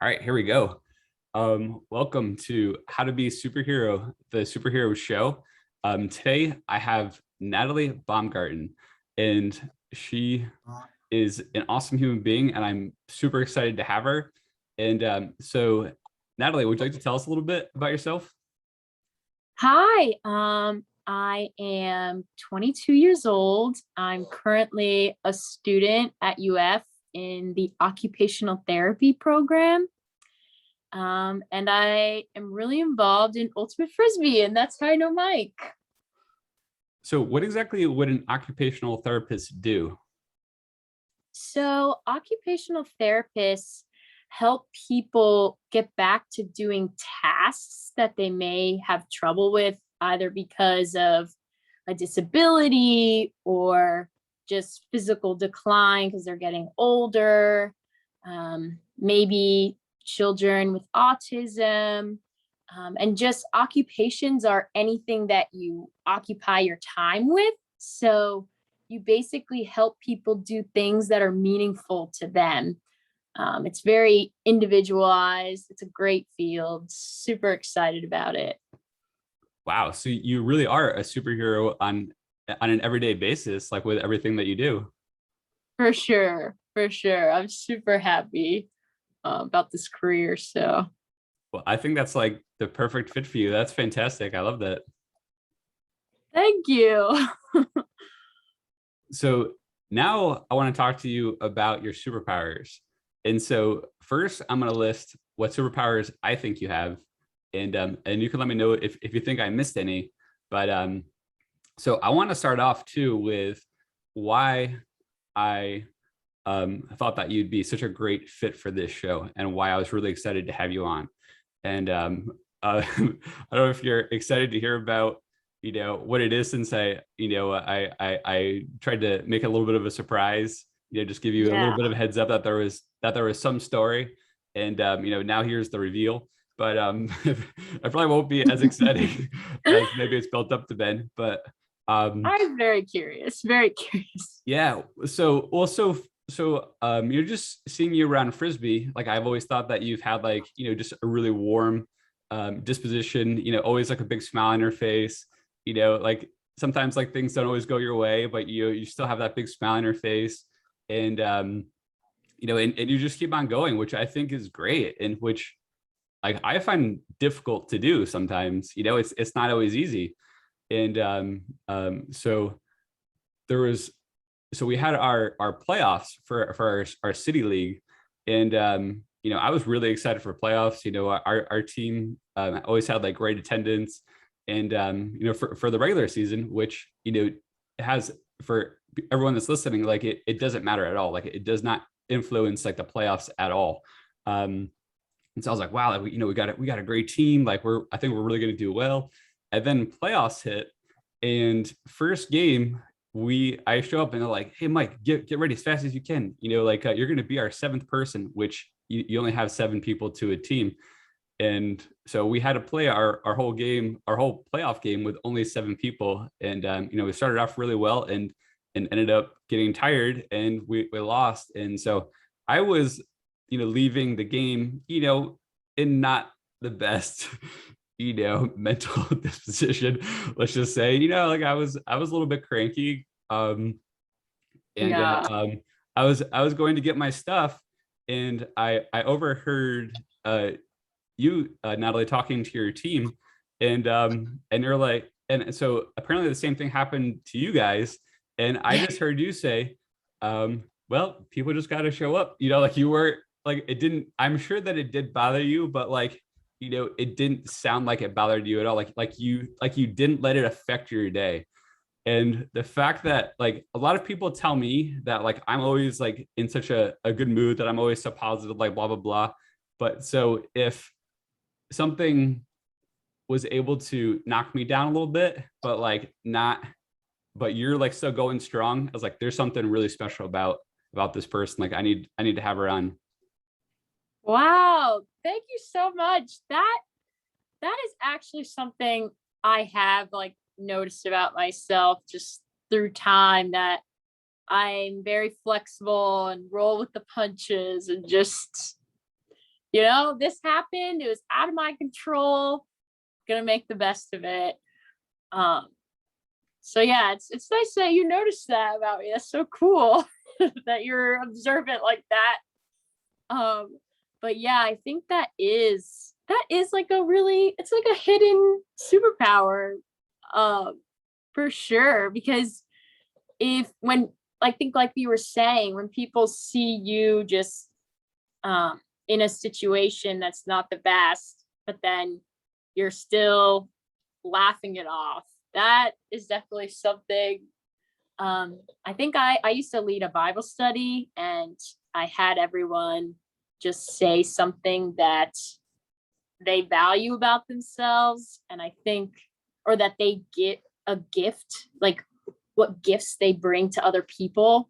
All right, here we go. Welcome to How to Be a Superhero, the superhero show. Today I have Natalie Baumgarten, and she is an awesome human being, and I'm super excited to have her. And so, Natalie, would you like to tell us a little bit about yourself? Hi, I am 22 years old. I'm currently a student at UF in the occupational therapy program. And I am really involved in Ultimate Frisbee, and that's how I know Mike. So, what exactly would an occupational therapist do? So, occupational therapists help people get back to doing tasks that they may have trouble with, either because of a disability or just physical decline because they're getting older. Maybe children with autism. And just occupations are anything that you occupy your time with. So, you basically help people do things that are meaningful to them. It's very individualized. It's a great field. Super excited about it. Wow, so you really are a superhero on an everyday basis, like with everything that you do. For sure. For sure. I'm super happy about this career. So Well, I think that's like the perfect fit for you. That's fantastic. I love that. thank you. So now I want to talk to you about your superpowers. And so first, I'm going to list what superpowers I think you have, and you can let me know if you think I missed any. But so I want to start off too with why I thought that you'd be such a great fit for this show and why I was really excited to have you on. And I don't know if you're excited to hear about what it is, since I tried to make it a little bit of a surprise, just give you a little Yeah. bit of a heads up that there was some story, and now here's the reveal. But I probably won't be as exciting as maybe it's built up to Ben. But I'm very curious. Very curious. yeah, you're just seeing you around Frisbee. Like, I've always thought that you've had, like, just a really warm disposition, always like a big smile on your face, like sometimes like things don't always go your way, but you still have that big smile on your face. And and you just keep on going, which I think is great, and which, like, I find difficult to do sometimes. It's not always easy. And so there was so we had our playoffs for our city league. And I was really excited for playoffs. Our team always had like great attendance. And for the regular season, which has, for everyone that's listening, like, it doesn't matter at all. Like, it does not influence like the playoffs at all. And so I was like, wow, like, we got a great team. Like, I think we're really going to do well. And then playoffs hit, and first game, I show up and they're like, hey Mike, get ready as fast as you can. Like, you're going to be our seventh person, which you only have seven people to a team. And so we had to play our whole game, our whole playoff game, with only seven people. And we started off really well, and ended up getting tired, and we lost. And so I was leaving the game in not the best mental disposition, let's just say. Like, I was a little bit cranky. And Yeah. I was going to get my stuff, and I overheard you, Natalie, talking to your team. And you're like, and so apparently the same thing happened to you guys. And I just heard you say, well, people just got to show up. Like, you were like, it didn't, I'm sure that it did bother you, but like, it didn't sound like it bothered you at all. Like you didn't let it affect your day. And the fact that, like, a lot of people tell me that, like, I'm always like in such a good mood, that I'm always so positive, like, blah blah blah. But so if something was able to knock me down a little bit, but like not, but you're like still going strong, I was like, there's something really special about this person. Like, I need to have her on. Wow. Thank you so much. That is actually something I have like noticed about myself just through time, that I'm very flexible and roll with the punches and just this happened, it was out of my control, gonna make the best of it. um so yeah, it's nice that you noticed that about me. That's so cool that you're observant like that. But yeah, I think that is like a really, it's like a hidden superpower, um, for sure. Because if when I think like you were saying, when people see you just in a situation that's not the best, but then you're still laughing it off, that is definitely something. I think I used to lead a Bible study, and I had everyone just say something that they value about themselves, and I think, or that they get a gift, like what gifts they bring to other people.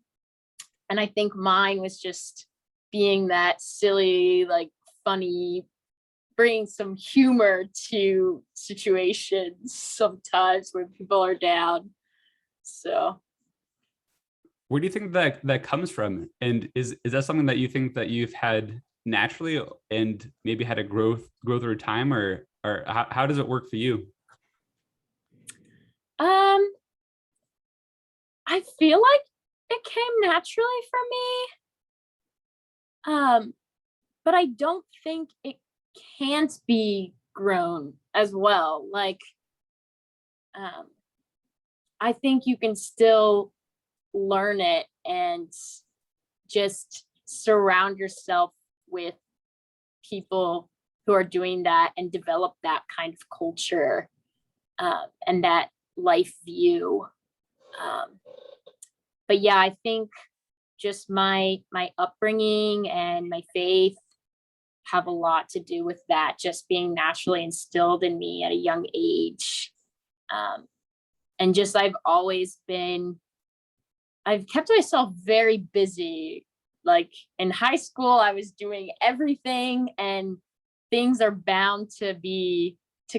And I think mine was just being that silly, like funny, bringing some humor to situations sometimes when people are down. So Where do you think that that comes from? And is that something that you think that you've had naturally and maybe had a growth over time, or how does it work for you? um I feel like it came naturally for me. But I don't think it can't be grown as well. Like, um, I think you can still learn it and just surround yourself with people who are doing that and develop that kind of culture, and that life view. Um, but yeah, I think just my upbringing and my faith have a lot to do with that just being naturally instilled in me at a young age. Um, and just I've kept myself very busy. Like in high school, I was doing everything, and things are bound to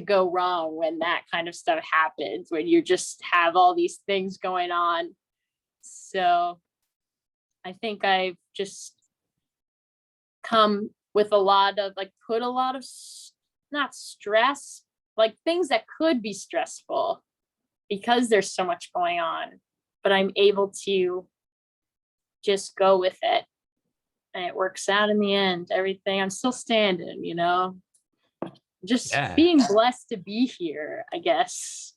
go wrong when that kind of stuff happens, when you just have all these things going on. So I think I've just come with a lot of like put a lot of not stress, like things that could be stressful because there's so much going on, but I'm able to just go with it, and it works out in the end. Everything, I'm still standing, just Yeah. being blessed to be here, I guess.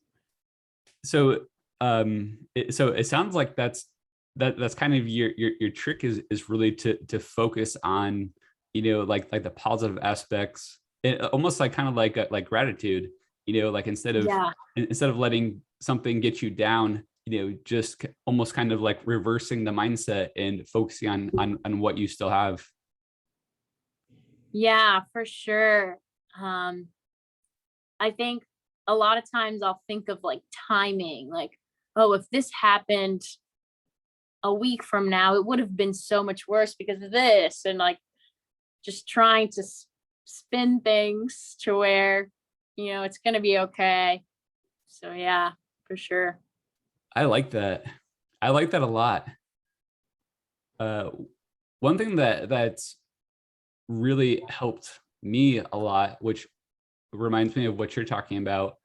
So so it sounds like that's kind of your trick is really to focus on, like the positive aspects, almost like kind of like gratitude, like Yeah. instead of letting something get you down, just almost kind of like reversing the mindset and focusing on what you still have. Yeah, for sure. um I think a lot of times I'll think of like timing, like, oh, if this happened a week from now, it would have been so much worse because of this. And like just trying to spin things to where, it's going to be okay. So, yeah, for sure. I like that. I like that a lot. uh One thing that's really helped me a lot, which reminds me of what you're talking about,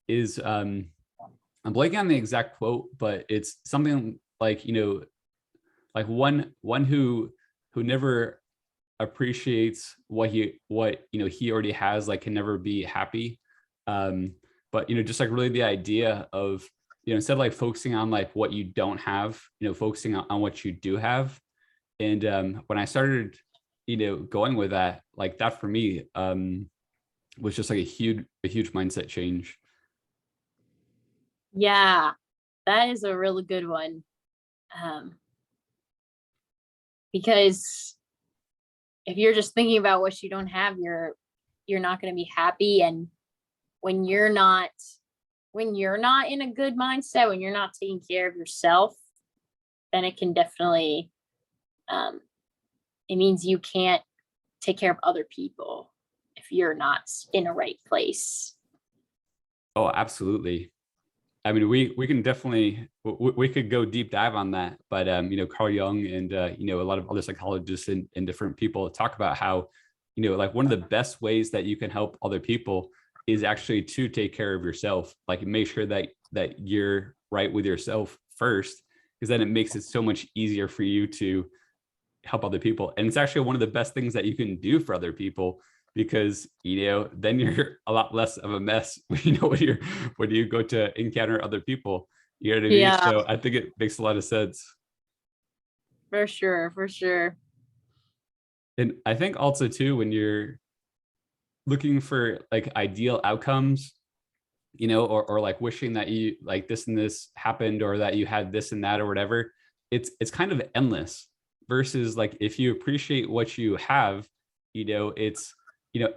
is I'm blanking on the exact quote, but it's something like, like one who never appreciates what he already has, like can never be happy. um but just like really the idea of, instead of like focusing on like what you don't have, focusing on what you do have. And when I started, going with that, like that for me, was just like a huge mindset change. Yeah, that is a really good one. Um, because if you're just thinking about what you don't have, you're not going to be happy. And when you're not when you're not in a good mindset, when you're not taking care of yourself, then it can definitely, um, it means you can't take care of other people if you're not in a right place. Oh, absolutely. I mean, we can definitely we could go deep dive on that, but Carl Jung and a lot of other psychologists and different people talk about how, like one of the best ways that you can help other people is actually to take care of yourself. Like make sure that you're right with yourself first, because then it makes it so much easier for you to help other people. And it's actually one of the best things that you can do for other people, because then you're a lot less of a mess when you go to encounter other people. You know what I mean? Yeah, So I think it makes a lot of sense. for sure, for sure. And I think also too, when you're looking for like ideal outcomes, or like wishing that you like this and this happened, or that you had this and that or whatever, it's kind of endless. Versus like if you appreciate what you have, it's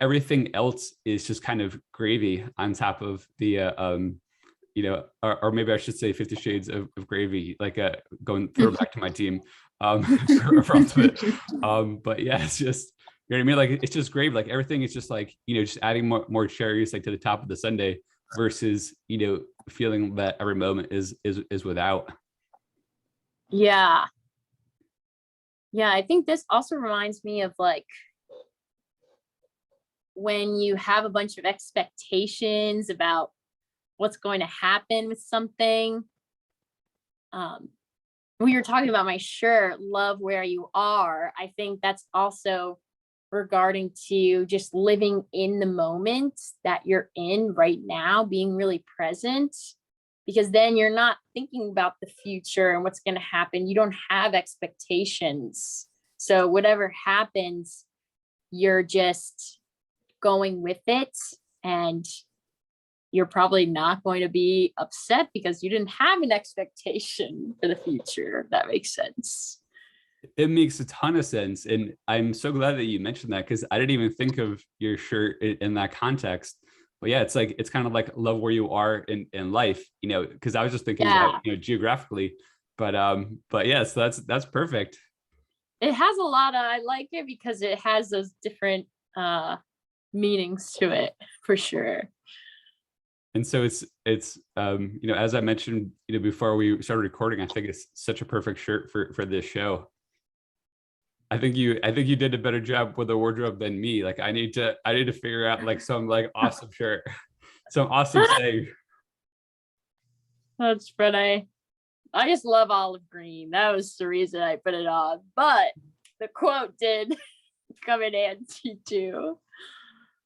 everything else is just kind of gravy on top of the or maybe I should say 50 shades of gravy, like going throw back to my team for ultimate. But yeah, it's just, you know what I mean? Like it's just gravy. Like everything is just like, just adding more cherries like to the top of the sundae, versus, feeling that every moment is without. Yeah. Yeah, I think this also reminds me of like when you have a bunch of expectations about what's going to happen with something. When you're talking about my shirt, love where you are, I think that's also regarding to just living in the moment that you're in right now, being really present, because then you're not thinking about the future and what's going to happen. You don't have expectations. So whatever happens, you're just going with it, and you're probably not going to be upset because you didn't have an expectation for the future, if that makes sense. It makes a ton of sense. And I'm so glad that you mentioned that, because I didn't even think of your shirt in that context. But yeah, it's kind of like love where you are in life, because I was just thinking Yeah, about, geographically. But yeah, so that's perfect. it has a lot of, I like it because it has those different meanings to it, for sure. And so it's as I mentioned, before we started recording, I think it's such a perfect shirt for this show. I think you did a better job with the wardrobe than me. Like I need to figure out like some like awesome shirt, some awesome saying. That's funny. I just love olive green. That was the reason I put it on. But the quote did come in handy too.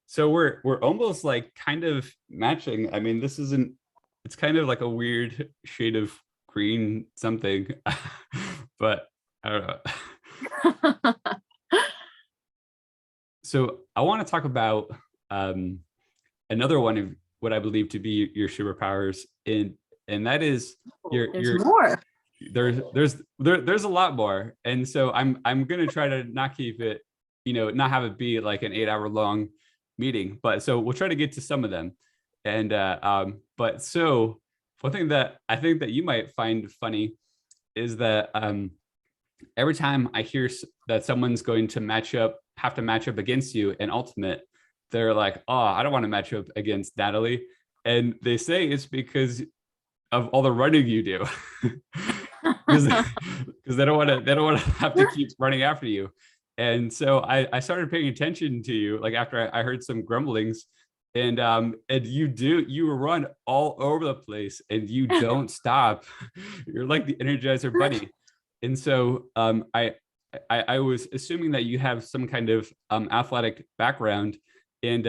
So we're almost like kind of matching. I mean, it's kind of like a weird shade of green something, but I don't know. So I want to talk about another one of what I believe to be your superpowers, and that is There's more. there's a lot more. And so I'm gonna try to not keep it, not have it be like an 8-hour long meeting, but so we'll try to get to some of them. And but so one thing that I think that you might find funny is that every time I hear that someone's going to have to match up against you in ultimate, they're like, oh, I don't want to match up against Natalie. And they say it's because of all the running you do. Because they don't want to have to keep running after you. And so I started paying attention to you, like after I heard some grumblings, and you run all over the place and you don't stop. You're like the Energizer Bunny. And so I was assuming that you have some kind of athletic background, and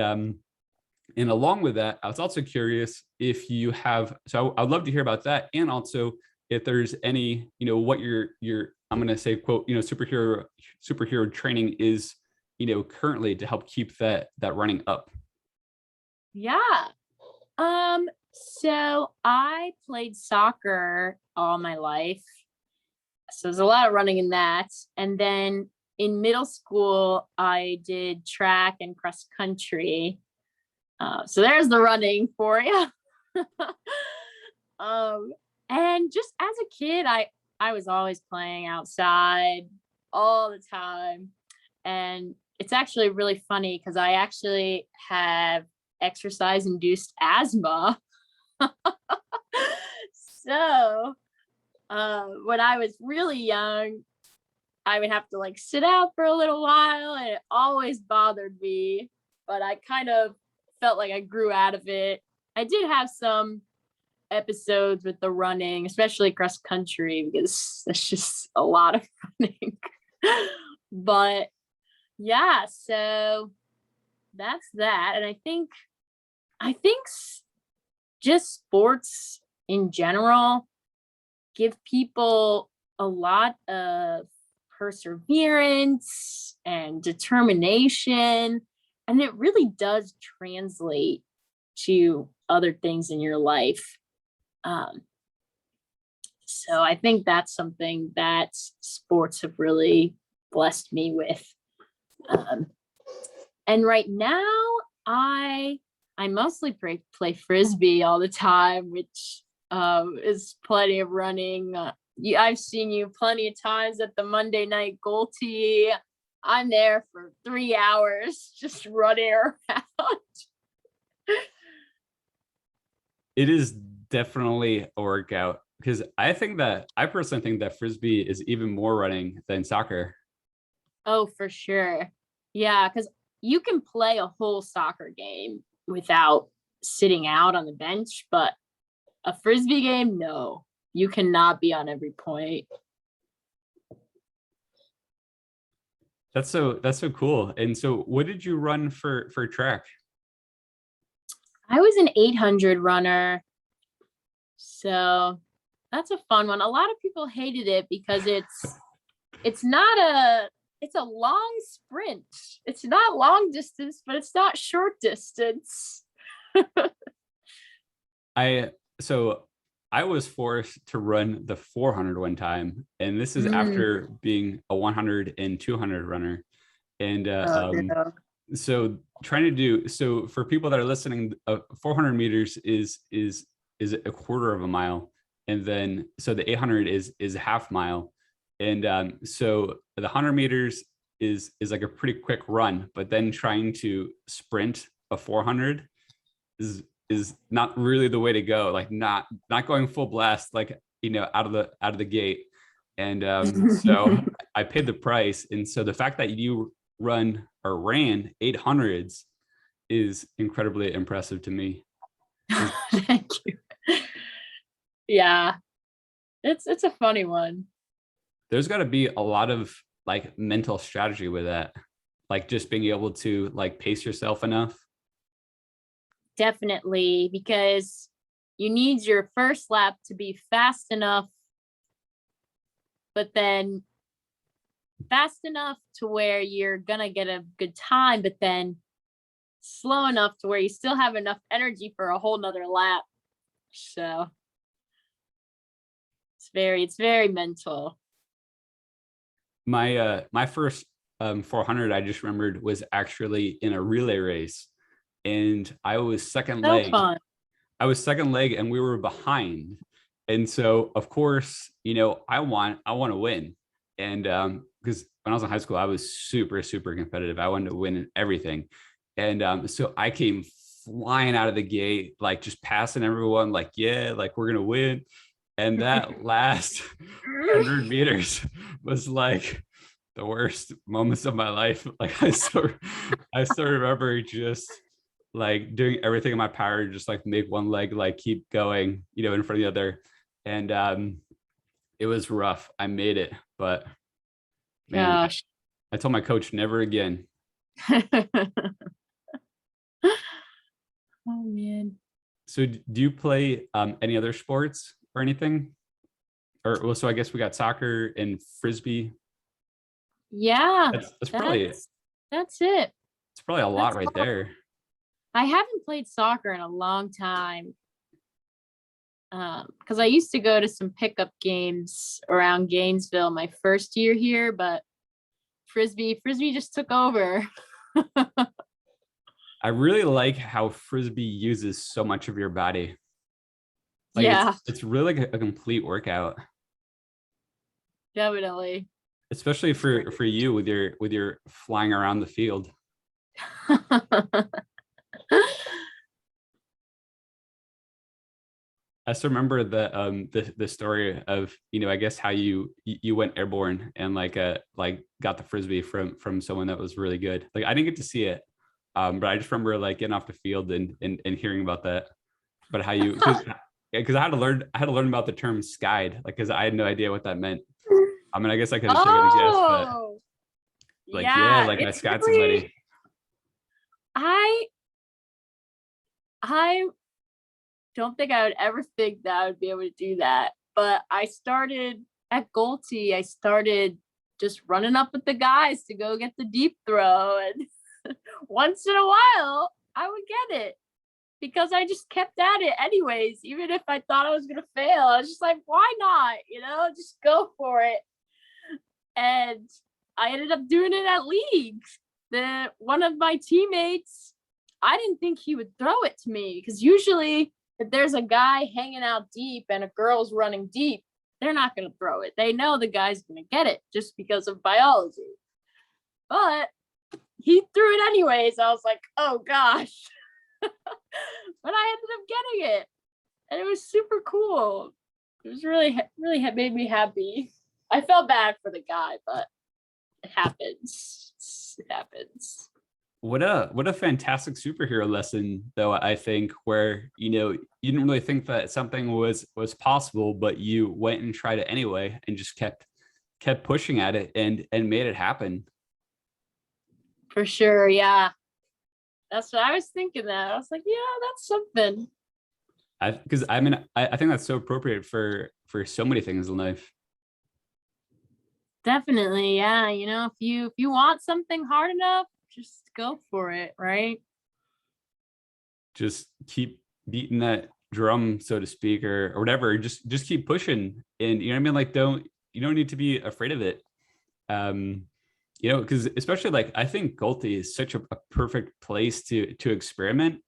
along with that, I was also curious if you have. So I'd love to hear about that, and also if there's any, what your I'm going to say quote, superhero training is, currently to help keep that running up. Yeah. So I played soccer all my life. So there's a lot of running in that. And then in middle school, I did track and cross country. So there's the running for you. And just as a kid, I was always playing outside all the time. And it's actually really funny because I actually have exercise induced asthma. So when I was really young, I would have to like sit out for a little while, and it always bothered me, but I kind of felt like I grew out of it. I did have some episodes with the running, especially cross country, because that's just a lot of running. But yeah, so that's that. And I think just sports in general give people a lot of perseverance and determination, and it really does translate to other things in your life. Um, so I think that's something that sports have really blessed me with. Um, and right now, I I mostly play frisbee all the time, which is plenty of running. I've seen you plenty of times at the Monday night goal tee. I'm there for 3 hours just running around. It is definitely a workout because I personally think that frisbee is even more running than soccer. Oh, for sure. Yeah, because you can play a whole soccer game without sitting out on the bench, but a frisbee game, no. You cannot be on every point. That's so cool. And so what did you run for track? I was an 800 runner, so that's a fun one. A lot of people hated it because it's not a it's a long sprint. It's not long distance, but it's not short distance. I so I was forced to run the 400 one time, and this is Mm. after being a 100 and 200 runner. And Oh, no. so so for people that are listening, 400 meters is a quarter of a mile, and then so the 800 is a half mile, and so the 100 meters is like a pretty quick run, but then trying to sprint a 400 is not really the way to go. Like not going full blast, like out of the gate. And so I paid the price. And so the fact that you run or ran 800s is incredibly impressive to me. Thank you. Yeah, it's a funny one. There's got to be a lot of like mental strategy with that, like just being able to like pace yourself enough. Definitely, because you need your first lap to be fast enough, but then fast enough to where you're gonna get a good time, but then slow enough to where you still have enough energy for a whole nother lap. So it's very mental. My first 400 I just remembered was actually in a relay race, and So fun. I was second leg and we were behind. And so of course, I want to win. And because when I was in high school, I was super, super competitive. I wanted to win in everything. And so I came flying out of the gate, like just passing everyone, like, yeah, like we're gonna win. And that last 100 meters was like the worst moments of my life. Like I still remember just like doing everything in my power to just like make one leg like keep going, in front of the other. And it was rough. I made it, but man, Gosh. I told my coach never again. Oh man. So do you play any other sports or anything? Or well, so I guess we got soccer and frisbee. Yeah, That's probably that's it. it's probably a lot That's right all. there. I haven't played soccer in a long time. Because I used to go to some pickup games around Gainesville my first year here, but frisbee just took over. I really like how frisbee uses so much of your body. Like Yeah, it's really like a complete workout, definitely. especially for you with your flying around the field. I still remember the story of, I guess how you went airborne and like got the frisbee from someone that was really good. Like I didn't get to see it, but I just remember like getting off the field and hearing about that. But how you because I had to learn about the term skied, like because I had no idea what that meant. I mean, I guess I could have taken a guess, but Oh, like yeah, yeah, like I it's skied really, somebody. I I don't think I would ever think that I would be able to do that. But I started at Goldie, I started just running up with the guys to go get the deep throw. And once in a while, I would get it because I just kept at it anyways. Even if I thought I was going to fail, I was just like, why not? Just go for it. And I ended up doing it at leagues. One of my teammates, I didn't think he would throw it to me because usually if there's a guy hanging out deep and a girl's running deep, they're not going to throw it. They know the guy's going to get it just because of biology. But he threw it anyways. I was like, oh gosh. But I ended up getting it. And it was super cool. It was really, really made me happy. I felt bad for the guy, but it happens. It happens. What a fantastic superhero lesson, though. I think where you didn't really think that something was possible, but you went and tried it anyway, and just kept pushing at it and made it happen. For sure, yeah. That's what I was thinking. That I was like, yeah, that's something. Because I mean, I think that's so appropriate for so many things in life. Definitely, yeah. If you want something hard enough, just go for it, right? Just keep beating that drum, so to speak, or whatever. Just keep pushing, and you know what I mean. Like, you don't need to be afraid of it. Um, because especially like I think Goldie is such a perfect place to experiment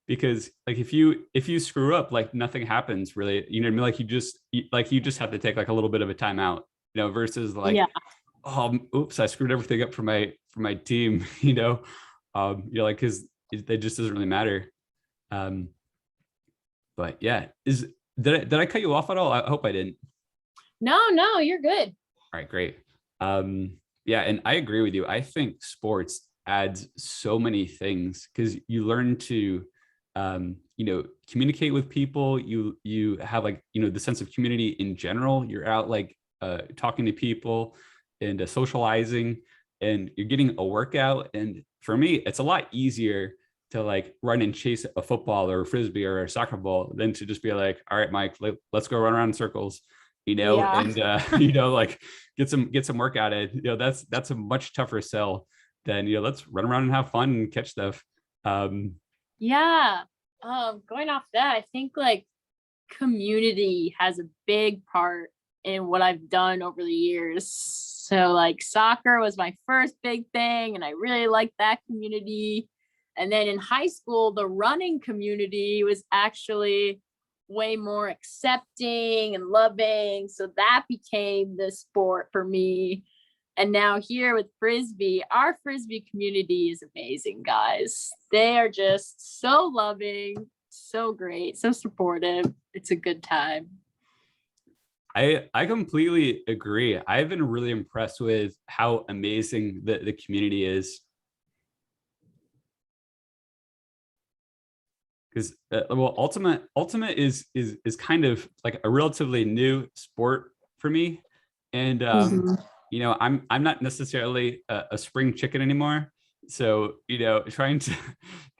because like if you screw up, like nothing happens really. You know what I mean? Like you just have to take like a little bit of a timeout, versus like, Yeah. oh, oops, I screwed everything up for my team, like because it just doesn't really matter. Um, but yeah, did I cut you off at all? I hope I didn't. No, you're good. All right, great. Yeah, and I agree with you. I think sports adds so many things because you learn to, communicate with people. You have like the sense of community in general. You're out like talking to people and socializing, and you're getting a workout. And for me, it's a lot easier to like run and chase a football or a frisbee or a soccer ball than to just be like, all right, Mike, let's go run around in circles, Yeah. and like get some workout in. That's a much tougher sell than let's run around and have fun and catch stuff. um Yeah. Going off that, I think like community has a big part in what I've done over the years. So like soccer was my first big thing and I really liked that community. And then in high school, the running community was actually way more accepting and loving. So that became the sport for me. And now here with Frisbee, our Frisbee community is amazing, guys. They are just so loving, so great, so supportive. It's a good time. I completely agree. I've been really impressed with how amazing the community is. Because well, ultimate is kind of like a relatively new sport for me, and Mhm. I'm not necessarily a spring chicken anymore. So trying to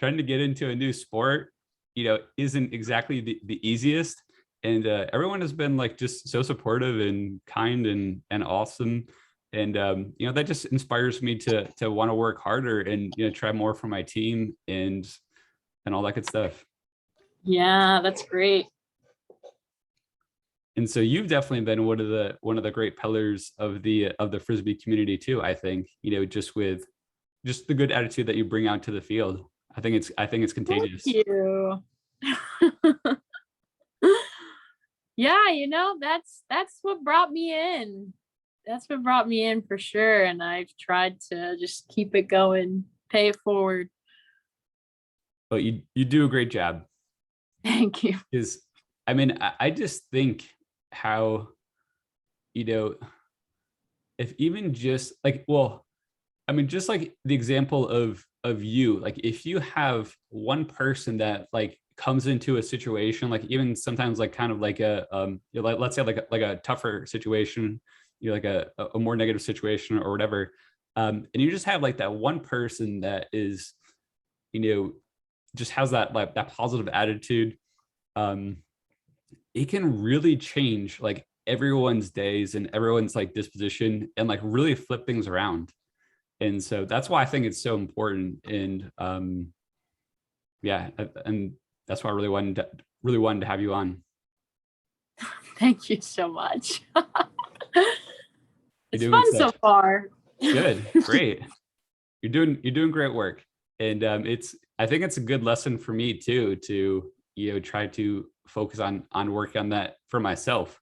trying to get into a new sport isn't exactly the easiest. And everyone has been like just so supportive and kind and awesome. And that just inspires me to want to work harder and try more for my team and all that good stuff. Yeah, that's great. And so you've definitely been one of the great pillars of the frisbee community too. I think just with just the good attitude that you bring out to the field. I think it's Thank contagious. you. Yeah, that's what brought me in. That's what brought me in for sure. And I've tried to just keep it going, pay it forward. But you do a great job. Thank you. Is I mean, I just think how, you know, if even just like, well, I mean, just like the example of you, like if you have one person that like comes into a situation, like even sometimes like kind of like a like let's say like a tougher situation, like a more negative situation or whatever, and you just have like that one person that is, you know, just has that like that positive attitude, um, it can really change like everyone's days and everyone's like disposition and like really flip things around. And so that's why I think it's so important. And yeah, and that's why I really wanted to have you on. Thank you so much. You're It's doing fun so such far. good, great. You're doing great work. And it's I think it's a good lesson for me too to, you know, try to focus on working on that for myself.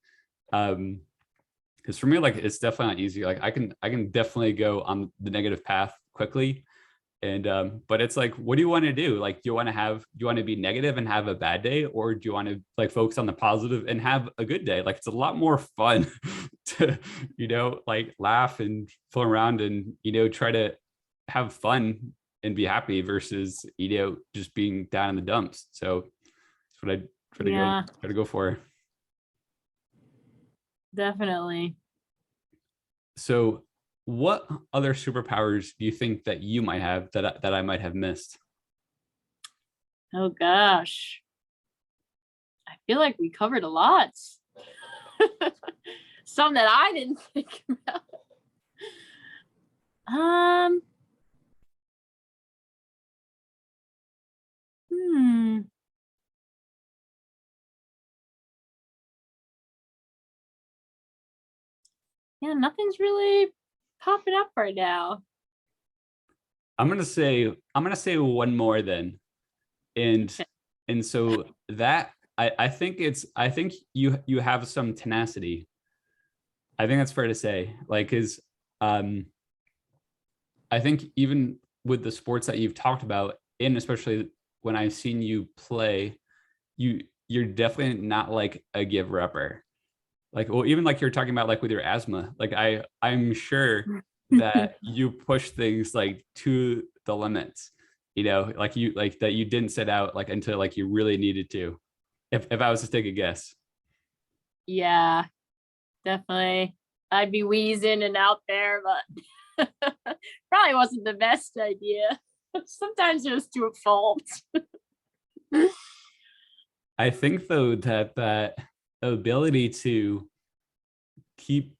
Um, because for me, like it's definitely not easy. Like I can definitely go on the negative path quickly. And but it's like, what do you want to do? Like, do you want to be negative and have a bad day, or do you want to like focus on the positive and have a good day? Like it's a lot more fun to, you know, like laugh and fool around and, you know, try to have fun and be happy versus, you know, just being down in the dumps. So that's what I Yeah, try to go for. definitely. So what other superpowers do you think that you might have that that I might have missed? Oh gosh. I feel like we covered a lot. Some that I didn't think about. Um, hmm. Yeah, nothing's really popping up right now. I'm gonna say one more then. And Okay. so that I think I think you have some tenacity. I think that's fair to say. Like is um I think even with the sports that you've talked about, and especially when I've seen you play, you're definitely not like a giver upper. Like, well, even like you're talking about like with your asthma, like I'm sure that you push things like to the limits, you know, like you like that you didn't set out like until like you really needed to. If I was to take a guess. Yeah, definitely. I'd be wheezing and out there, but probably wasn't the best idea. Sometimes it was to a fault. I think though that that ability to keep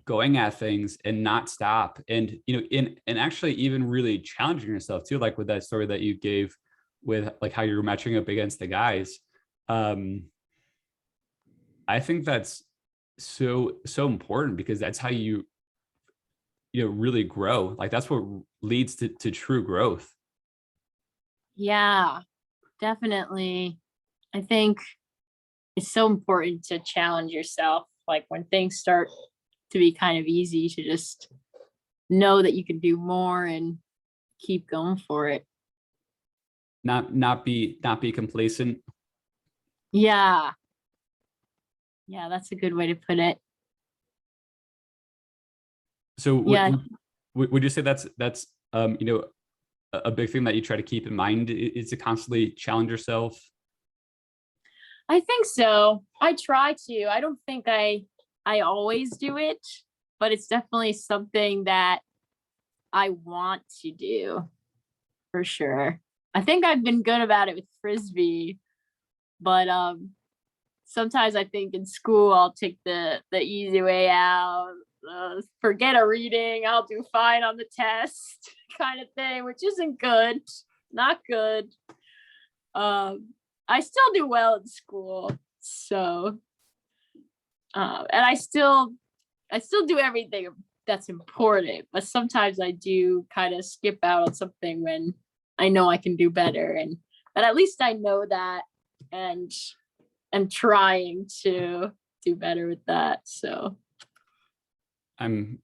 going at things and not stop, and you know, in and actually even really challenging yourself too, like with that story that you gave with like how you're matching up against the guys. um I think that's so important because that's how you know really grow. Like that's what leads to true growth. Yeah, definitely. I think it's so important to challenge yourself. Like when things start to be kind of easy, to just know that you can do more and keep going for it. Not be complacent. Yeah. Yeah, that's a good way to put it. So Yeah, would you say that's you know, a big thing that you try to keep in mind is to constantly challenge yourself? I think so. I try to. I don't think I always do it, but it's definitely something that I want to do for sure. I think I've been good about it with frisbee, but sometimes I think in school I'll take the easy way out. Forget a reading, I'll do fine on the test, kind of thing, which isn't good. Not good. Um, I still do well in school, so and I still do everything that's important, but sometimes I do kind of skip out on something when I know I can do better, and but at least I know that, and I'm trying to do better with that. So I'm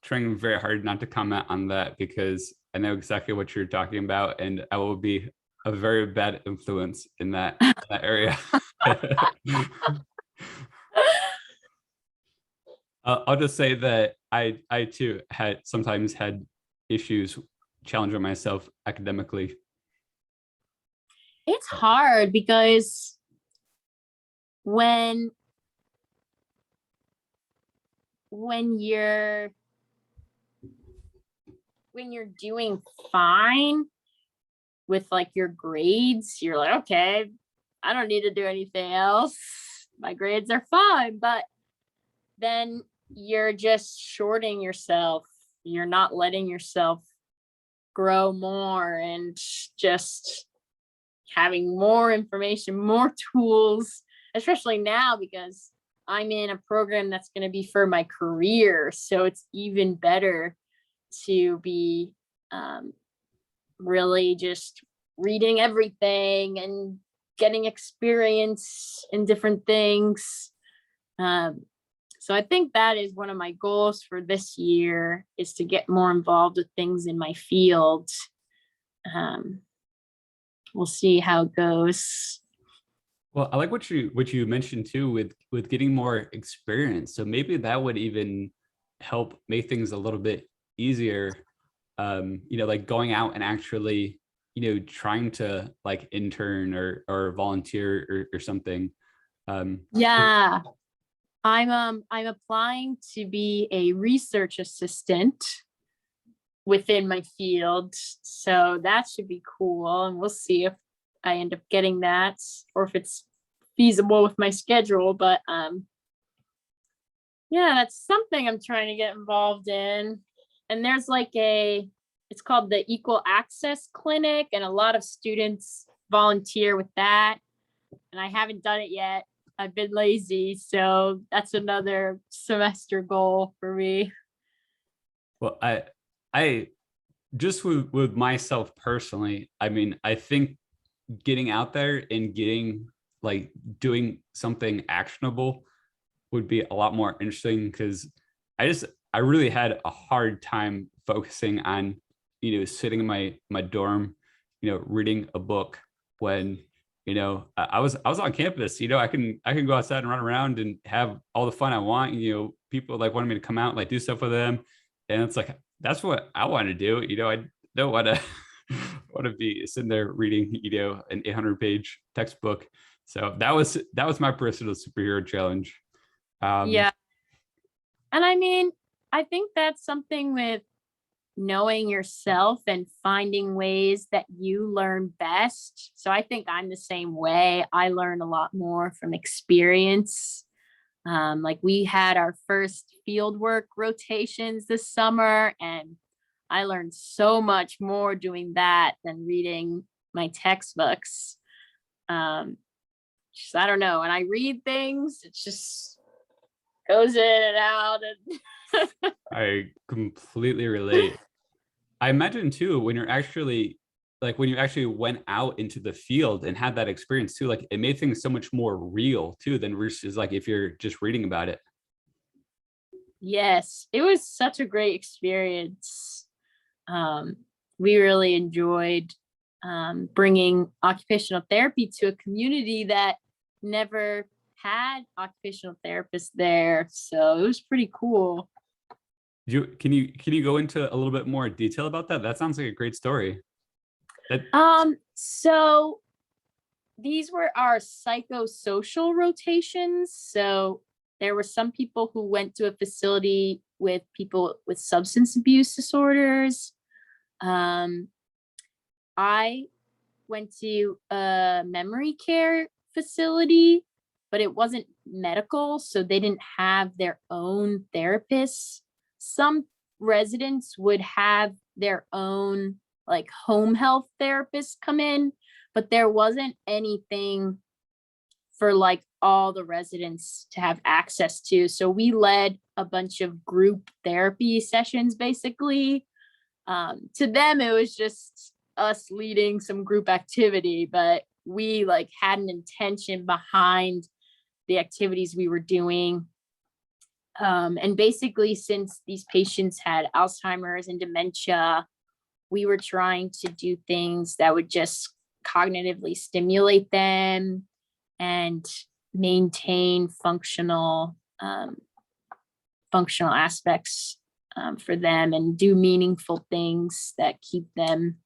trying very hard not to comment on that because I know exactly what you're talking about, and I will be a very bad influence in that area. I'll just say that I too had sometimes had issues challenging myself academically. It's hard because when when you're when you're doing fine with like your grades, you're like, okay, I don't need to do anything else. My grades are fine. But then you're just shorting yourself. You're not letting yourself grow more and just having more information, more tools, especially now because I'm in a program that's going to be for my career. So it's even better to be really just reading everything and getting experience in different things. So I think that is one of my goals for this year, is to get more involved with things in my field. We'll see how it goes. Well, I like what you mentioned too with getting more experience. So maybe that would even help make things a little bit easier. Like going out and actually, trying to like intern or volunteer or something. Yeah, I'm applying to be a research assistant within my field. So that should be cool. And we'll see if I end up getting that or if it's feasible with my schedule. But yeah, that's something I'm trying to get involved in. And there's like it's called the Equal Access Clinic, and a lot of students volunteer with that. And I haven't done it yet. I've been lazy. So that's another semester goal for me. Well, I just with myself personally, I mean, I think getting out there and getting like doing something actionable would be a lot more interesting, because I really had a hard time focusing on, sitting in my dorm, reading a book when, I was on campus. I can go outside and run around and have all the fun I want. People like wanted me to come out and like do stuff with them. And it's like, that's what I want to do. I don't want to want to be sitting there reading, an 800-page textbook. So that was my personal superhero challenge. Yeah. And I mean, I think that's something with knowing yourself and finding ways that you learn best. So I think I'm the same way. I learn a lot more from experience. Like we had our first field work rotations this summer, and I learned so much more doing that than reading my textbooks. I don't know. And I read things, it just goes in and out. And I completely relate. I imagine too, when you actually went out into the field and had that experience too, like it made things so much more real too than versus like if you're just reading about it. yes, it was such a great experience. We really enjoyed bringing occupational therapy to a community that never had occupational therapists there. So it was pretty cool. Can you go into a little bit more detail about that? That sounds like a great story. That So these were our psychosocial rotations. So there were some people who went to a facility with people with substance abuse disorders. I went to a memory care facility, but it wasn't medical, so they didn't have their own therapists. Some residents would have their own like home health therapists come in, but there wasn't anything for like all the residents to have access to. So we led a bunch of group therapy sessions basically. To them, it was just us leading some group activity, but we like had an intention behind the activities we were doing. And basically, since these patients had Alzheimer's and dementia, we were trying to do things that would just cognitively stimulate them and maintain functional aspects for them, and do meaningful things that keep them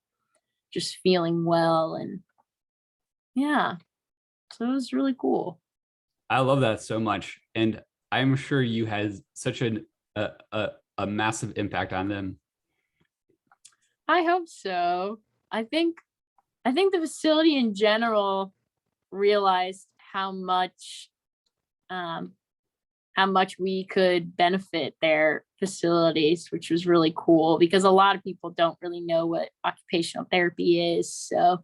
just feeling well. And yeah, so it was really cool. I love that so much. And I'm sure you had such a massive impact on them. I hope so. I think the facility in general realized um, how much we could benefit their facilities, which was really cool because a lot of people don't really know what occupational therapy is. So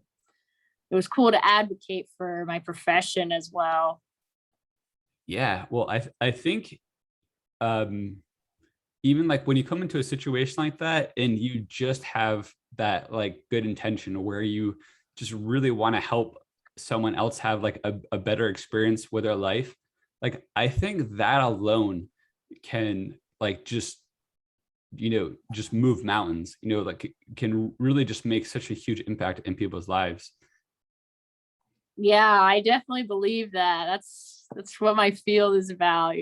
it was cool to advocate for my profession as well. Yeah. Well, I think um even like when you come into a situation like that and you just have that like good intention where you just really want to help someone else have like a better experience with their life, like I think that alone can like just move mountains, like can really just make such a huge impact in people's lives. Yeah, I definitely believe that. That's what my field is about.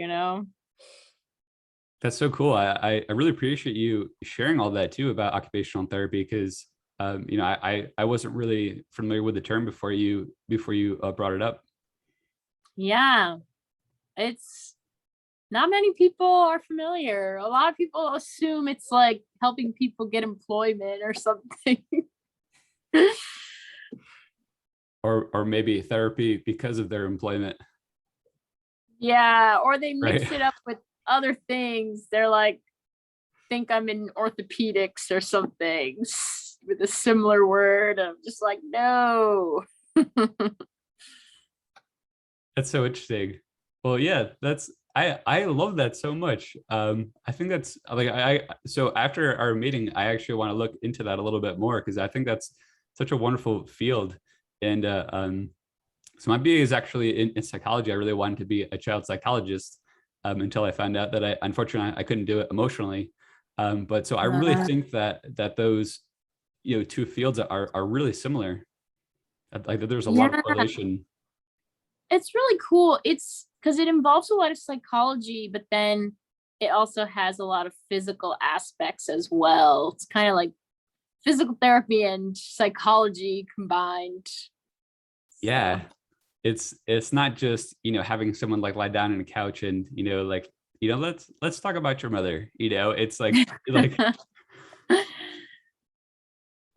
That's so cool. I really appreciate you sharing all that too about occupational therapy, because I wasn't really familiar with the term before you brought it up. Yeah, it's not many people are familiar. A lot of people assume it's like helping people get employment or something. Or maybe therapy because of their employment, Yeah, or they right? mix it up with other things. They're like, think I'm in orthopedics or something with a similar word. I'm just like, no. That's so interesting. Well, yeah, I love that so much. I think that's like so after our meeting, I actually want to look into that a little bit more because I think that's such a wonderful field. And so my BA is actually in psychology. I really wanted to be a child psychologist until I found out that unfortunately I couldn't do it emotionally. But so I really Uh, think that those two fields are really similar. Like that there's a lot of yeah, correlation. it's really cool. It's because it involves a lot of psychology, but then it also has a lot of physical aspects as well. It's kind of like physical therapy and psychology combined. So Yeah, it's not just having someone like lie down on a couch and like let's talk about your mother. It's like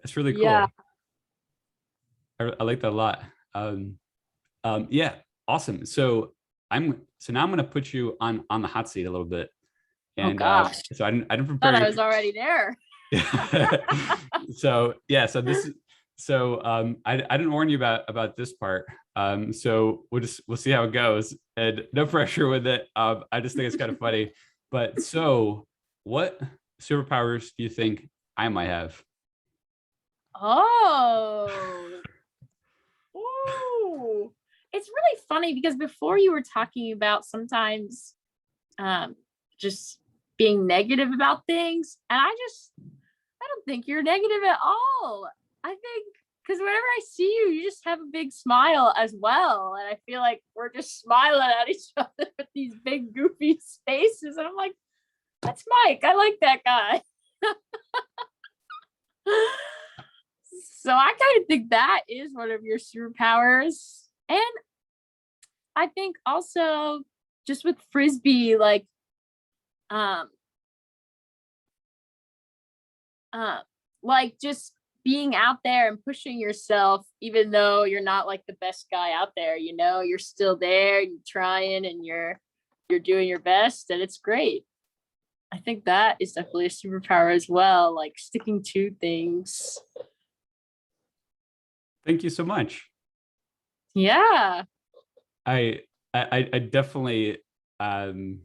it's really yeah. cool. I like that a lot. Yeah, awesome. So now I'm gonna put you on the hot seat a little bit, Oh and gosh. so I didn't Thought prepare I you. was already there. So yeah, so this is so I didn't warn you about this part. So we'll see how it goes, and no pressure with it. I just think it's kind of funny. But so what superpowers do you think I might have? Oh. Ooh. It's really funny because before you were talking about sometimes um just being negative about things, and I don't think you're negative at all. I think because whenever I see you, you just have a big smile as well. And I feel like we're just smiling at each other with these big goofy faces. And I'm like, that's Mike. I like that guy. So I kind of think that is one of your superpowers. And I think also just with frisbee, um uh just being out there and pushing yourself, even though you're not like the best guy out there, you're still there, you're trying, and you're doing your best, and it's great. I think that is definitely a superpower as well, like sticking to things. Thank you so much. Yeah. I I definitely um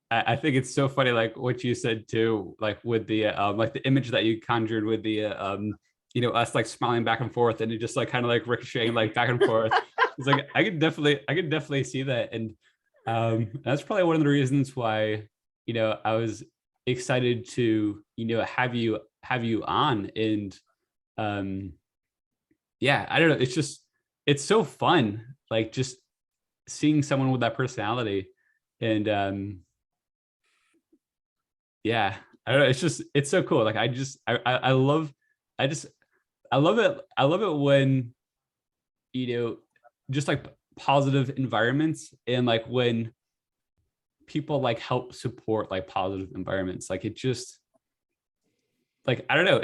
I think it's so funny, like what you said too, like the image that you conjured with the us like smiling back and forth, and it just like kind of like ricocheting like back and forth. It's like I could definitely see that, and that's probably one of the reasons why I was excited to have you on, and um yeah, I don't know. It's so fun. Like just seeing someone with that personality. And yeah, I don't know. It's so cool. Like I love, I just, I love it. I love it when, just like positive environments, and like when people like help support like positive environments. Like it just, like, I don't know.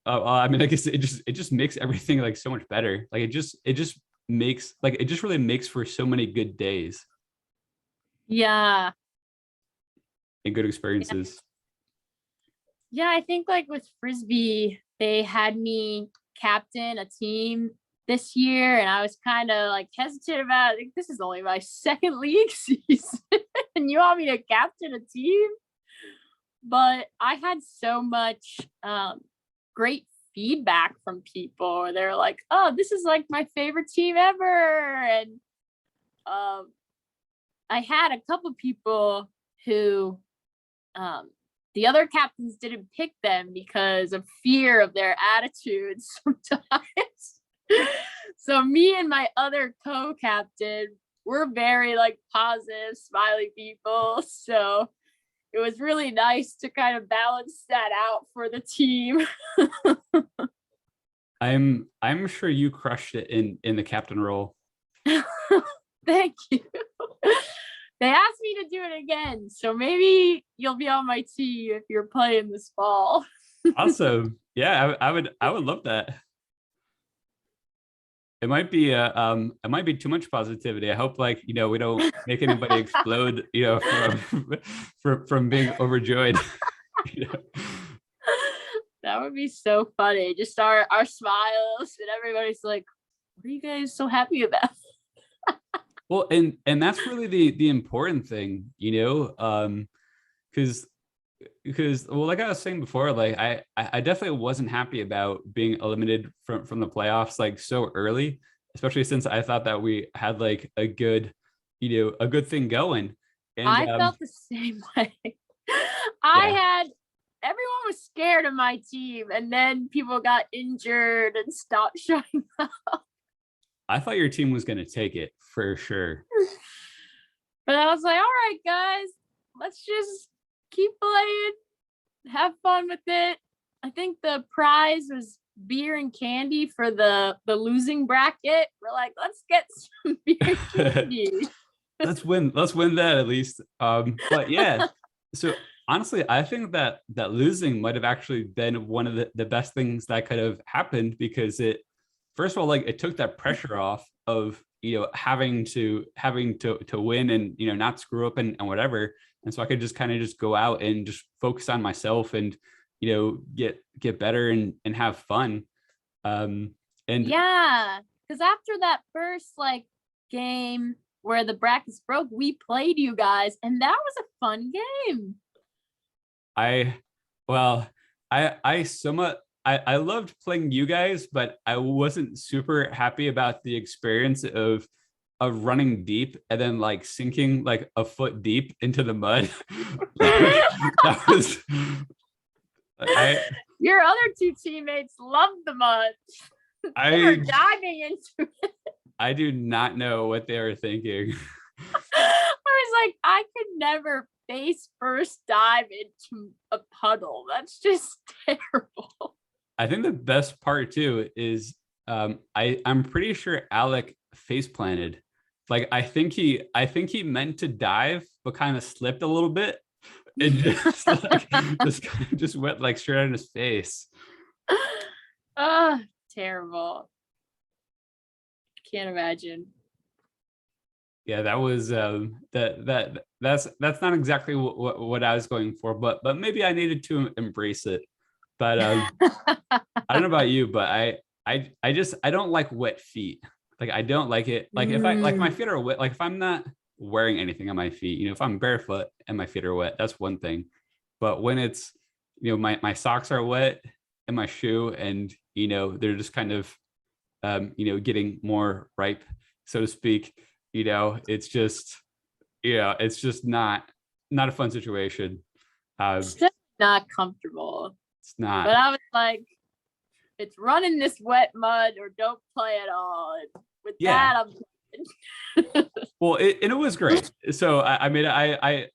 I mean, I guess it just makes everything like so much better. Like it just makes, like, it just really makes for so many good days Yeah. and good Yeah. experiences. Yeah, I think like with Frisbee, they had me captain a team this year, and I was kind of like hesitant about it. Like, this is only my second league season, and you want me to captain a team? But I had so much great feedback from people. They're like, "Oh, this is like my favorite team ever," and um, I had a couple people who um, the other captains didn't pick them because of fear of their attitudes sometimes. So me and my other co-captain, we're very like positive, smiley people. So it was really nice to kind of balance that out for the team. I'm sure you crushed it in the captain role. Thank you. They asked me to do it again, so maybe you'll be on my team if you're playing this fall. Awesome. Yeah, I would love that. It might be too much positivity. I hope, like, we don't make anybody explode, from from being overjoyed. you know? That would be so funny. Just our smiles and everybody's like, "What are you guys so happy about?" Well, and that's really the important thing, because well, like I was saying before, like I definitely wasn't happy about being eliminated from the playoffs like so early, especially since I thought that we had like a good thing going. And I felt the same way. I yeah, had everyone was scared of my team, and then people got injured and stopped showing up. I thought your team was gonna take it for sure. But I was like, "All right, guys, let's just keep playing, have fun with it." I think the prize was beer and candy for the losing bracket. We're like, let's get some beer and candy. Let's win that at least. But yeah, so honestly, I think that losing might have actually been one of the best things that could have happened, because it, first of all, like, it took that pressure off of having to win and not screw up and whatever. And so I could just kind of just go out and just focus on myself and get better and have fun. um and Yeah, because after that first like game where the brackets broke, we played you guys, and that was a fun game. I, well, I somewhat, I loved playing you guys, but I wasn't super happy about the experience of running deep and then like sinking like a foot deep into the mud. That was I Your other two teammates loved the mud. They were I diving into it. I do not know what they were thinking. I was like, I could never face first dive into a puddle. That's just terrible. I think the best part too is I'm pretty sure Alec face planted. Like I think he meant to dive but kind of slipped a little bit and just like just went like straight on his face. Ah, terrible. Can't imagine. Yeah, that was that's not exactly what I was going for, but maybe I needed to embrace it. But I don't know about you, but I don't like wet feet. Like I don't like it. Like if I like my Mm. feet are wet, like if I'm not wearing anything on my feet, if I'm barefoot and my feet are wet, that's one thing. But when it's, my socks are wet and my shoe, and they're just kind of getting more ripe, so to speak, it's just not a fun situation. Still not comfortable. It's not. But I was like, it's run in this wet mud or don't play at all. And with Yeah. that, I'm Well, and it was great. So I mean, I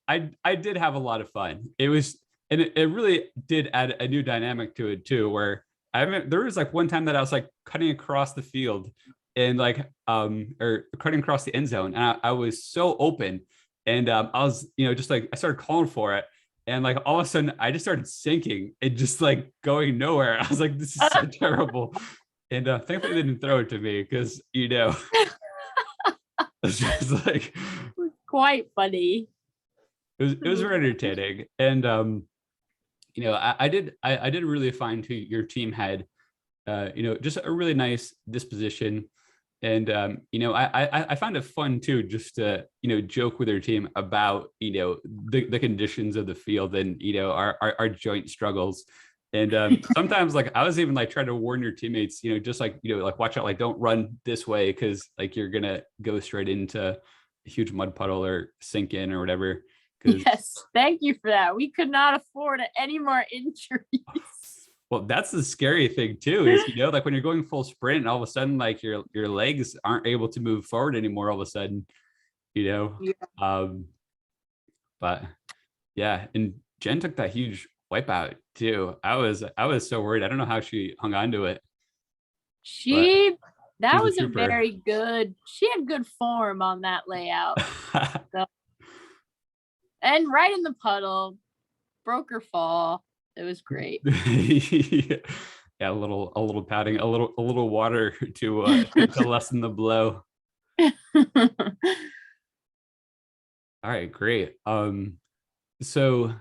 did have a lot of fun. It was, and it really did add a new dynamic to it too. Where I mean, there was like one time that I was like cutting across the field, and like or cutting across the end zone, and I was so open, and I was just like I started calling for it, and like all of a sudden I just started sinking and just like going nowhere. I was like, this is so terrible, and thankfully they didn't throw it to me because it's just like quite funny. it was very entertaining, and I did really find who your team had, just a really nice disposition, and I found it fun too, just to joke with your team about the conditions of the field and our joint struggles. And sometimes like I was even like trying to warn your teammates, just like like watch out, like don't run this way because like you're gonna go straight into a huge mud puddle or sink in or whatever. Yes, thank you for that. We could not afford any more injuries. Well, that's the scary thing too, is like when you're going full sprint and all of a sudden like your legs aren't able to move forward anymore all of a sudden, Yeah. But yeah, and Jen took that huge wipeout too. I was so worried. I don't know how she hung on to it. That was a trooper. very good, she had good form on that layout. So, and right in the puddle, broke her fall. It was great. Yeah, a little padding, a little water to lessen the blow. All right, great. So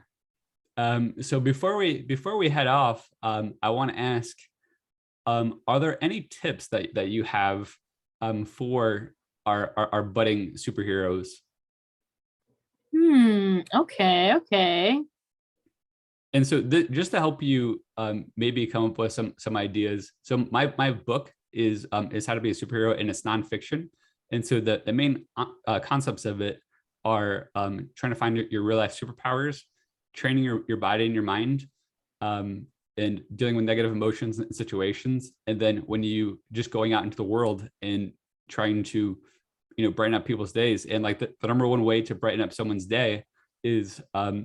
before we head off, I want to ask, are there any tips that you have for our budding superheroes? Okay. And so just to help you maybe come up with some ideas. So my book is How to Be a Superhero, and it's nonfiction. And so the main concepts of it are trying to find your real life superpowers, training your body and your mind, and dealing with negative emotions and situations. And then when you just going out into the world and trying to brighten up people's days. And like the number one way to brighten up someone's day is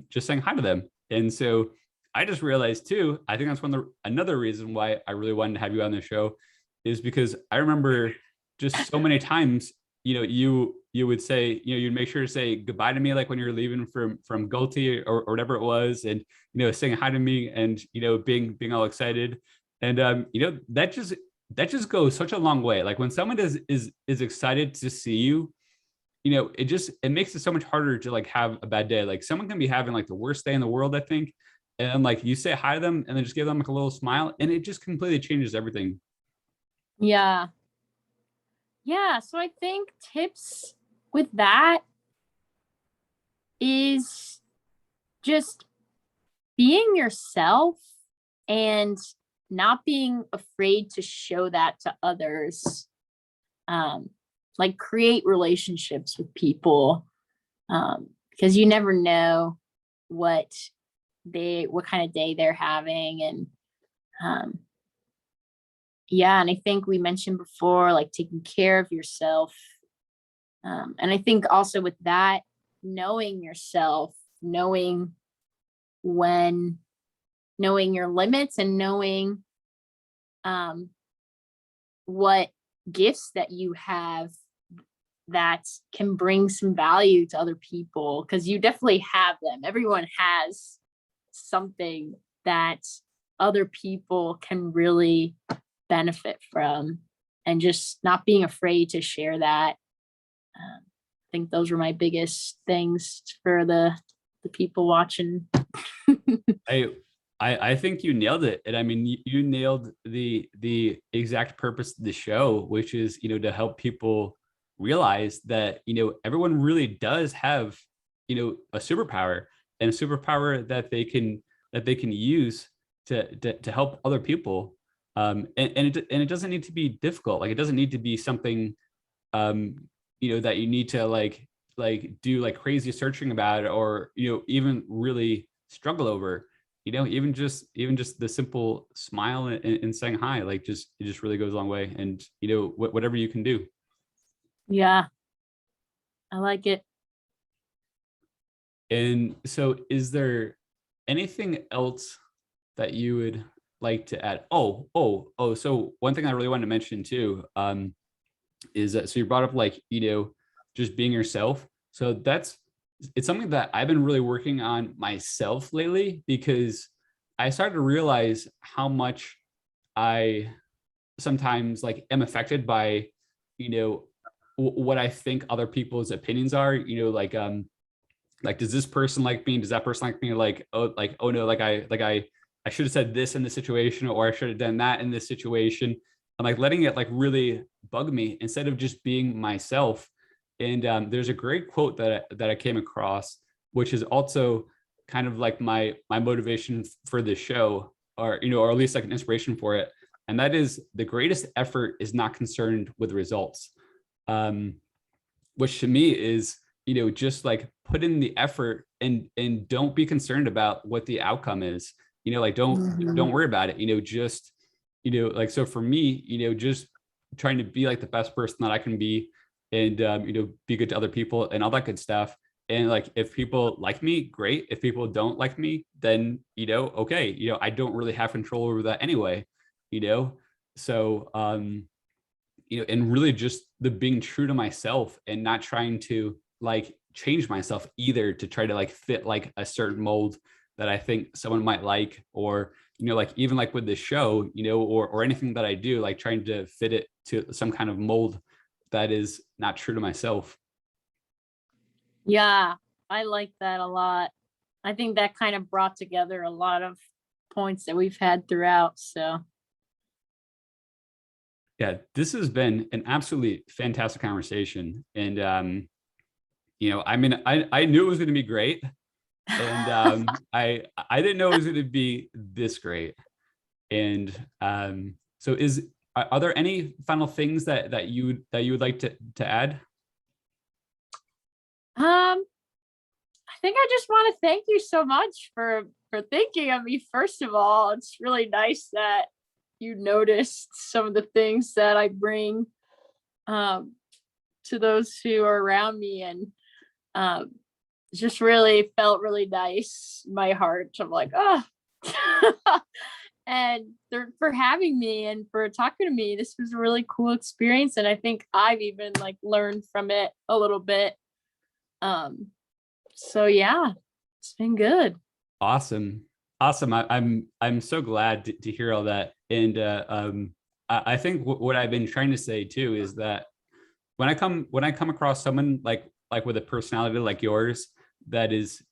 just saying hi to them. And so I just realized too, I think that's another reason why I really wanted to have you on the show, is because I remember just so many times, you would say, you'd make sure to say goodbye to me, like when you're leaving from Gulti or whatever it was, and saying hi to me, and being all excited, and that just goes such a long way. Like when someone is excited to see you, it makes it so much harder to like have a bad day. Like someone can be having like the worst day in the world, I think, and like you say hi to them and then just give them like a little smile, and it just completely changes everything. Yeah. So I think tips with that is just being yourself and not being afraid to show that to others. Like create relationships with people, because you never know what kind of day they're having. And and I think we mentioned before, like taking care of yourself. And I think also with that, knowing yourself, knowing your limits, and knowing what gifts that you have that can bring some value to other people, because you definitely have them. Everyone has something that other people can really benefit from, and just not being afraid to share that. I think those were my biggest things for the people watching. I think you nailed it. And I mean, you nailed the exact purpose of the show, which is, to help people realize that, everyone really does have, a superpower, and a superpower that they can use to help other people. And it doesn't need to be difficult. Like it doesn't need to be something, that you need to like do like crazy searching about, or, even really struggle over. even just the simple smile and saying hi, like it just really goes a long way. And whatever you can do. Yeah, I like it. And so is there anything else that you would like to add? So one thing I really wanted to mention too, is that, so you brought up like, just being yourself. So it's something that I've been really working on myself lately, because I started to realize how much I sometimes like am affected by, what I think other people's opinions are, like, does this person like me? Does that person like me? Oh no, I should have said this in this situation, or I should have done that in this situation. I'm like letting it like really bug me instead of just being myself. And there's a great quote that I came across, which is also kind of like my motivation for this show, or at least like an inspiration for it. And that is, the greatest effort is not concerned with results. Which to me is, just like put in the effort and don't be concerned about what the outcome is. Like don't worry about it. Just, like, so for me, just trying to be like the best person that I can be, and be good to other people and all that good stuff. And like, if people like me, great. If people don't like me, then okay, I don't really have control over that anyway. you know so and really just the being true to myself and not trying to like change myself either to try to like fit like a certain mold that I think someone might like, or like even like with this show, or anything that I do, like trying to fit it to some kind of mold that is not true to myself. Yeah, I like that a lot. I think that kind of brought together a lot of points that we've had throughout. So, Yeah, this has been an absolutely fantastic conversation. And I mean, I knew it was going to be great. And I didn't know it was going to be this great. And so are there any final things that you would like to add? I think I just want to thank you so much for thinking of me. First of all, it's really nice that you noticed some of the things that I bring um, to those who are around me, and um, just really felt really nice in my heart. I'm like, oh. And for having me and for talking to me. This was a really cool experience, and I think I've even like learned from it a little bit. Um, so yeah, it's been good. Awesome. Awesome. I'm so glad to hear all that. And I think what I've been trying to say too is that when I come across someone like with a personality like yours, that is,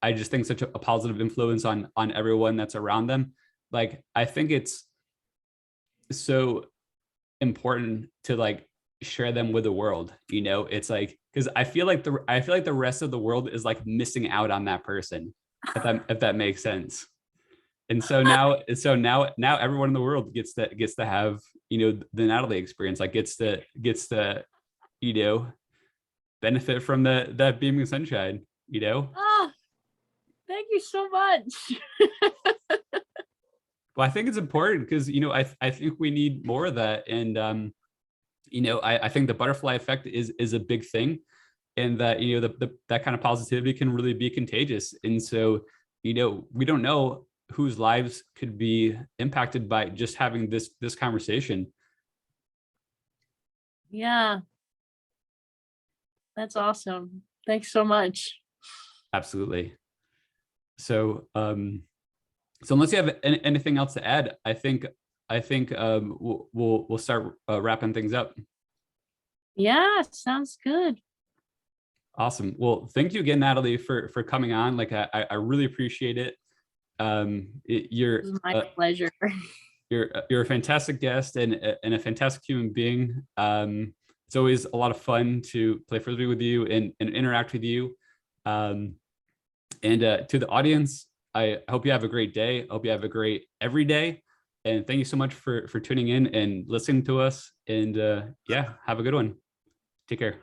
I just think such a positive influence on everyone that's around them. Like, I think it's so important to like share them with the world. It's like, because I feel like the rest of the world is like missing out on that person, if that makes sense. And so now everyone in the world gets to have the Natalie experience, like gets to you know benefit from that beaming sunshine. Ah, thank you so much. Well, I think it's important because I think we need more of that. And I think the butterfly effect is a big thing, and that that kind of positivity can really be contagious. And so we don't know whose lives could be impacted by just having this conversation. Yeah, that's awesome. Thanks so much. Absolutely. So so unless you have anything else to add, I think we'll start wrapping things up. Yeah, sounds good. Awesome. Well, thank you again, Natalie, for coming on. Like, I really appreciate it. It was my pleasure. You're a fantastic guest and a fantastic human being. It's always a lot of fun to play frisbee with you and interact with you. And to the audience, I hope you have a great day. I hope you have a great every day. And thank you so much for tuning in and listening to us. And yeah, have a good one. Take care.